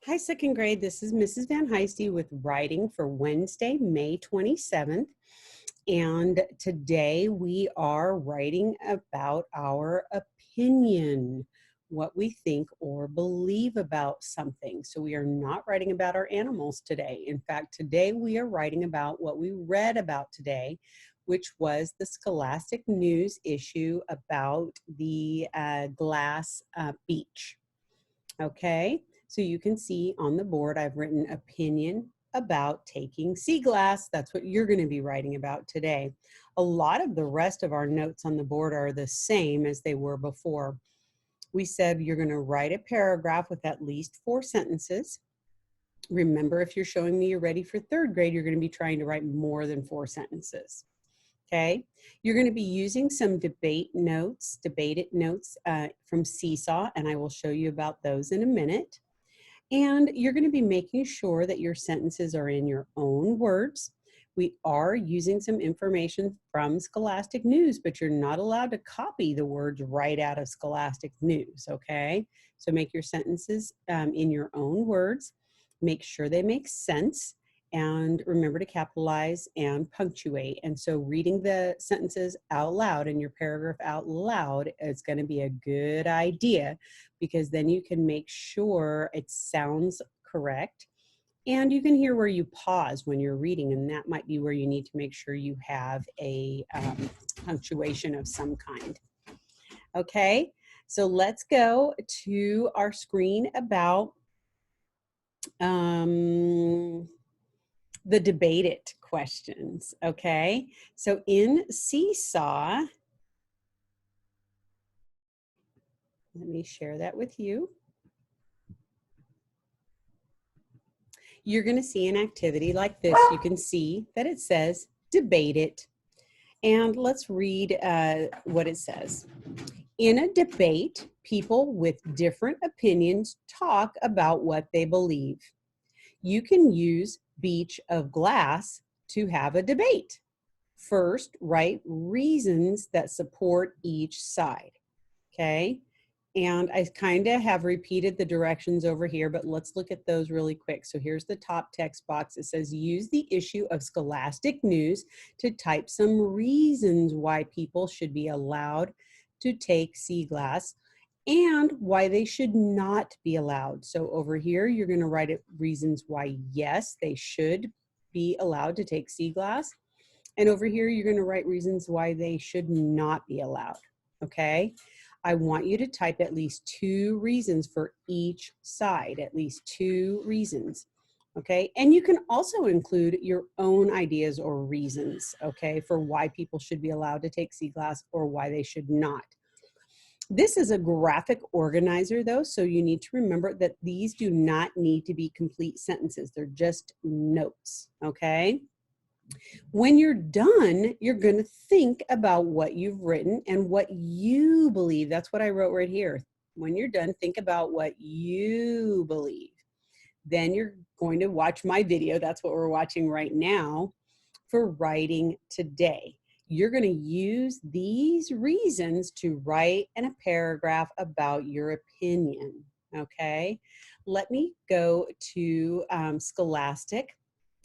Hi, second grade. This is Mrs. Van Heisty with writing for Wednesday, May 27th. And today we are writing about our opinion, what we think or believe about something. So we are not writing about our animals today. In fact, today we are writing about what we read about today, which was the Scholastic News issue about the glass beach. Okay, so you can see on the board I've written opinion about taking sea glass. That's what you're going to be writing about today. A lot of the rest of our notes on the board are the same as they were before. We said you're going to write a paragraph with at least 4 sentences. Remember, if you're showing me you're ready for third grade, you're going to be trying to write more than 4 sentences. Okay, you're going to be using some debated notes from Seesaw, and I will show you about those in a minute. And you're going to be making sure that your sentences are in your own words. We are using some information from Scholastic News, but you're not allowed to copy the words right out of Scholastic News, okay? So make your sentences in your own words. Make sure they make sense. And remember to capitalize and punctuate. And so reading the sentences out loud and your paragraph out loud is going to be a good idea, because then you can make sure it sounds correct. And you can hear where you pause when you're reading, and that might be where you need to make sure you have a punctuation of some kind. Okay, so let's go to our screen about the debated questions, okay? So in Seesaw, let me share that with you. You're going to see an activity like this. You can see that it says debate it. And let's read what it says. In a debate, people with different opinions talk about what they believe. You can use beach of glass to have a debate. First, write reasons that support each side, okay? And I kind of have repeated the directions over here, but let's look at those really quick. So here's the top text box. It says, use the issue of Scholastic News to type some reasons why people should be allowed to take sea glass and why they should not be allowed. So over here, you're going to write it reasons why, yes, they should be allowed to take sea glass. And over here, you're going to write reasons why they should not be allowed, okay? I want you to type at least 2 reasons for each side, at least 2 reasons, okay? And you can also include your own ideas or reasons, okay, for why people should be allowed to take sea glass or why they should not. This is a graphic organizer though, so you need to remember that these do not need to be complete sentences. They're just notes, okay? When you're done, you're going to think about what you've written and what you believe. That's what I wrote right here. When you're done, think about what you believe. Then you're going to watch my video. That's what we're watching right now for writing today. You're going to use these reasons to write in a paragraph about your opinion, okay? Let me go to Scholastic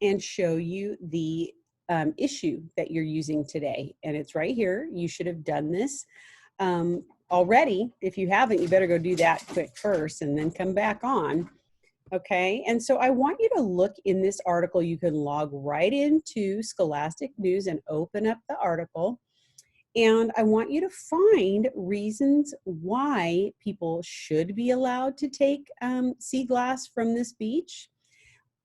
and show you the issue that you're using today. And it's right here. You should have done this already. If you haven't, you better go do that quick first and then come back on. Okay, and so I want you to look in this article. You can log right into Scholastic News and open up the article. And I want you to find reasons why people should be allowed to take sea glass from this beach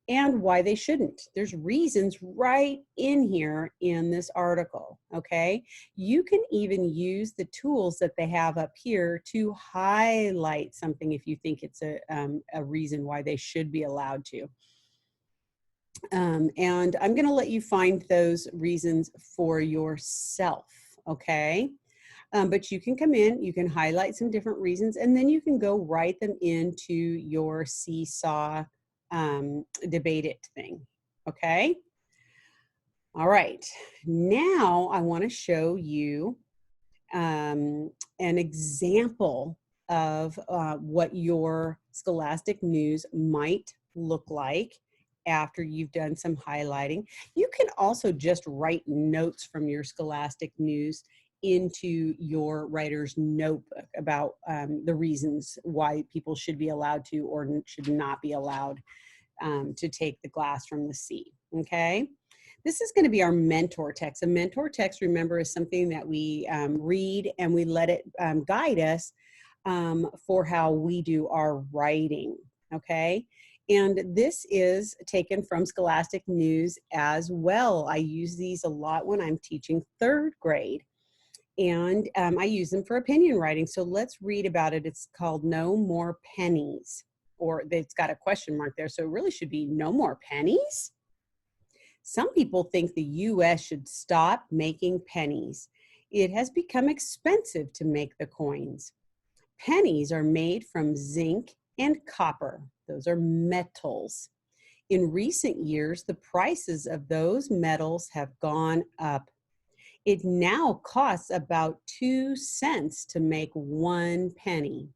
and why they shouldn't. There's reasons right in here in this article, okay? You can even use the tools that they have up here to highlight something if you think it's a reason why they should be allowed to. And I'm gonna let you find those reasons for yourself, okay? But you can come in, you can highlight some different reasons, and then you can go write them into your Seesaw debate it thing, okay? All right, now I want to show you an example of what your Scholastic News might look like after you've done some highlighting. You can also just write notes from your Scholastic News into your writer's notebook about the reasons why people should be allowed to or should not be allowed to take the glass from the sea, okay? This is going to be our mentor text. A mentor text, remember, is something that we read and we let it guide us for how we do our writing, okay? And this is taken from Scholastic News as well. I use these a lot when I'm teaching third grade, and I use them for opinion writing. So let's read about it. It's called No More Pennies, or it's got a question mark there, so it really should be No More Pennies? Some people think the U.S. should stop making pennies. It has become expensive to make the coins. Pennies are made from zinc and copper. Those are metals. In recent years, the prices of those metals have gone up. It now costs about 2 cents to make 1 penny.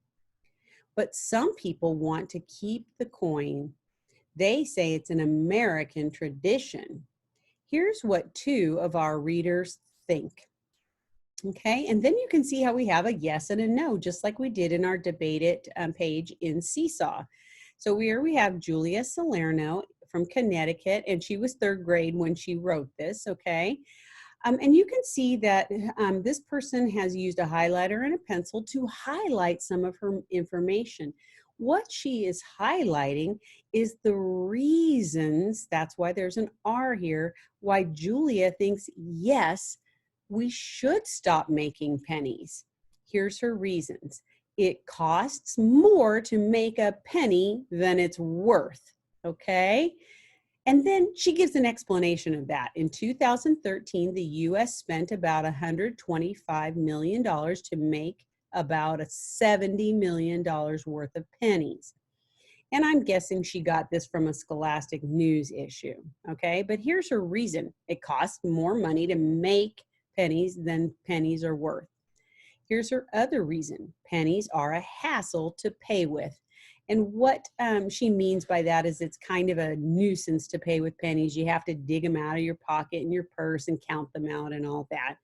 But some people want to keep the coin. They say it's an American tradition. Here's what 2 of our readers think. Okay, and then you can see how we have a yes and a no, just like we did in our Debate It page in Seesaw. So here we have Julia Salerno from Connecticut, and she was third grade when she wrote this, okay? And you can see that this person has used a highlighter and a pencil to highlight some of her information. What she is highlighting is the reasons, that's why there's an R here, why Julia thinks, yes, we should stop making pennies. Here's her reasons. It costs more to make a penny than it's worth, okay? And then she gives an explanation of that. In 2013, the U.S. spent about $125 million to make about $70 million worth of pennies. And I'm guessing she got this from a Scholastic News issue, okay? But here's her reason. It costs more money to make pennies than pennies are worth. Here's her other reason. Pennies are a hassle to pay with. And what she means by that is it's kind of a nuisance to pay with pennies. You have to dig them out of your pocket and your purse and count them out and all that.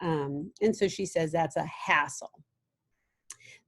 And so she says that's a hassle.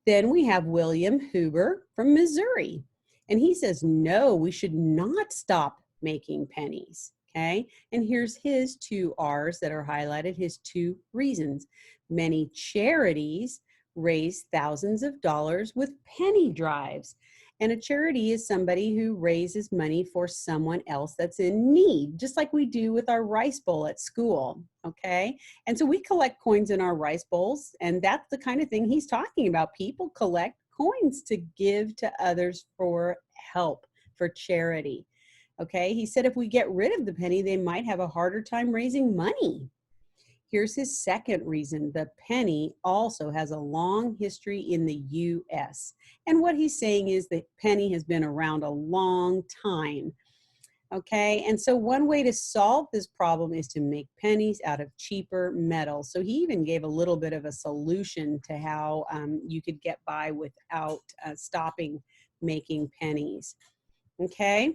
Then we have William Huber from Missouri. And he says, no, we should not stop making pennies. Okay, and here's his 2 R's that are highlighted, his 2 reasons. Many charities raise thousands of dollars with penny drives. And a charity is somebody who raises money for someone else that's in need, just like we do with our rice bowl at school, okay? And so we collect coins in our rice bowls, and that's the kind of thing he's talking about. People collect coins to give to others for help, for charity, okay? He said if we get rid of the penny, they might have a harder time raising money. Here's his second reason. The penny also has a long history in the U.S. And what he's saying is that penny has been around a long time. Okay, and so one way to solve this problem is to make pennies out of cheaper metals. So he even gave a little bit of a solution to how you could get by without stopping making pennies. Okay,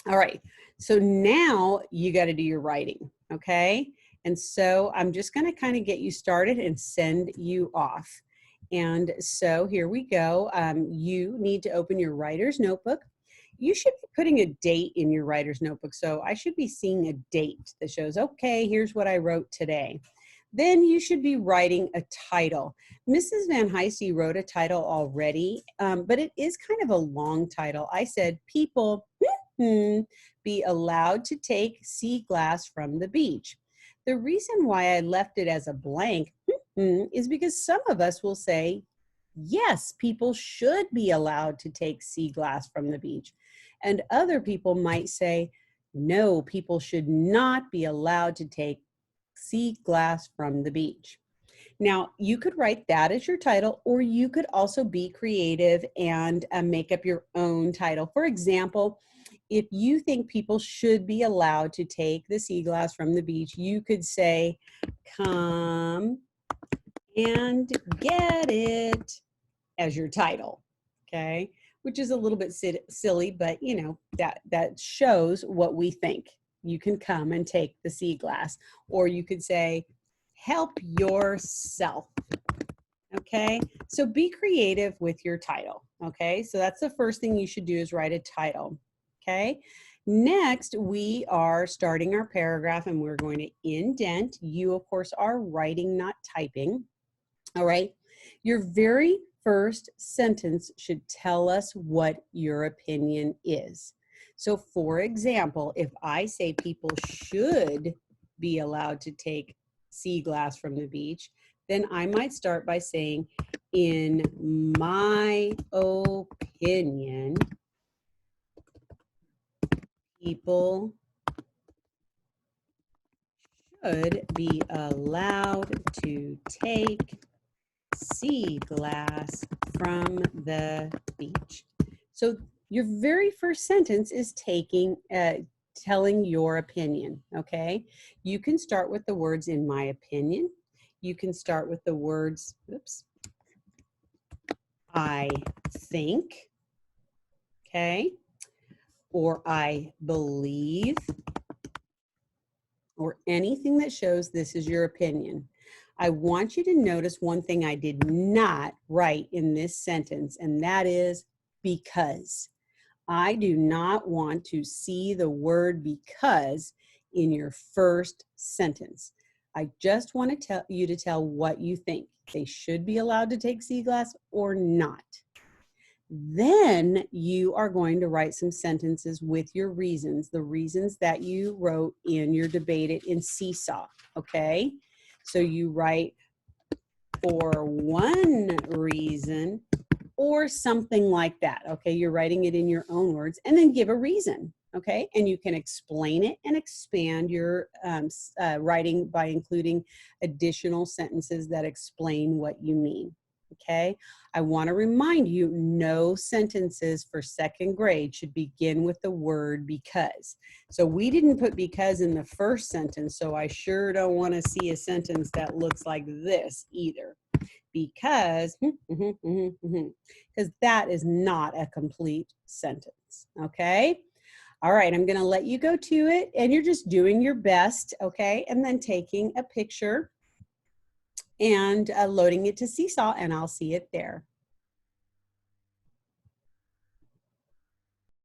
all right, so now you got to do your writing, okay? And so I'm just going to kind of get you started and send you off. And so here we go. You need to open your writer's notebook. You should be putting a date in your writer's notebook. So I should be seeing a date that shows, okay, here's what I wrote today. Then you should be writing a title. Mrs. Van Heisty wrote a title already, but it is kind of a long title. I said, people be allowed to take sea glass from the beach. The reason why I left it as a blank is because some of us will say, yes, people should be allowed to take sea glass from the beach. And other people might say, no, people should not be allowed to take sea glass from the beach. Now, you could write that as your title, or you could also be creative and make up your own title. For example, if you think people should be allowed to take the sea glass from the beach, you could say, come and get it. as your title, okay? Which is a little bit silly, but you know, that shows what we think. You can come and take the sea glass, or you could say, help yourself. Okay, so be creative with your title. Okay, so that's the first thing you should do is write a title. Okay, next we are starting our paragraph and we're going to indent. You, of course, are writing, not typing. All right, your very first sentence should tell us what your opinion is. So, for example, if I say people should be allowed to take sea glass from the beach, then I might start by saying, in my opinion, people should be allowed to take sea glass from the beach. So your very first sentence is telling your opinion, okay? You can start with the words in my opinion. You can start with the words, oops, I think, okay? Or I believe, or anything that shows this is your opinion. I want you to notice one thing I did not write in this sentence, and that is because. I do not want to see the word because in your first sentence. I just want to tell you to tell what you think. They should be allowed to take sea glass or not. Then you are going to write some sentences with your reasons, the reasons that you wrote in your debate it in Seesaw, okay? So you write for one reason or something like that, okay? You're writing it in your own words and then give a reason, okay? And you can explain it and expand your writing by including additional sentences that explain what you mean, okay? I want to remind you, no sentences for second grade should begin with the word because. So we didn't put because in the first sentence, so I sure don't want to see a sentence that looks like this either. Because that is not a complete sentence, okay? All right, I'm going to let you go to it, and you're just doing your best, okay? And then taking a picture and loading it to Seesaw, and I'll see it there.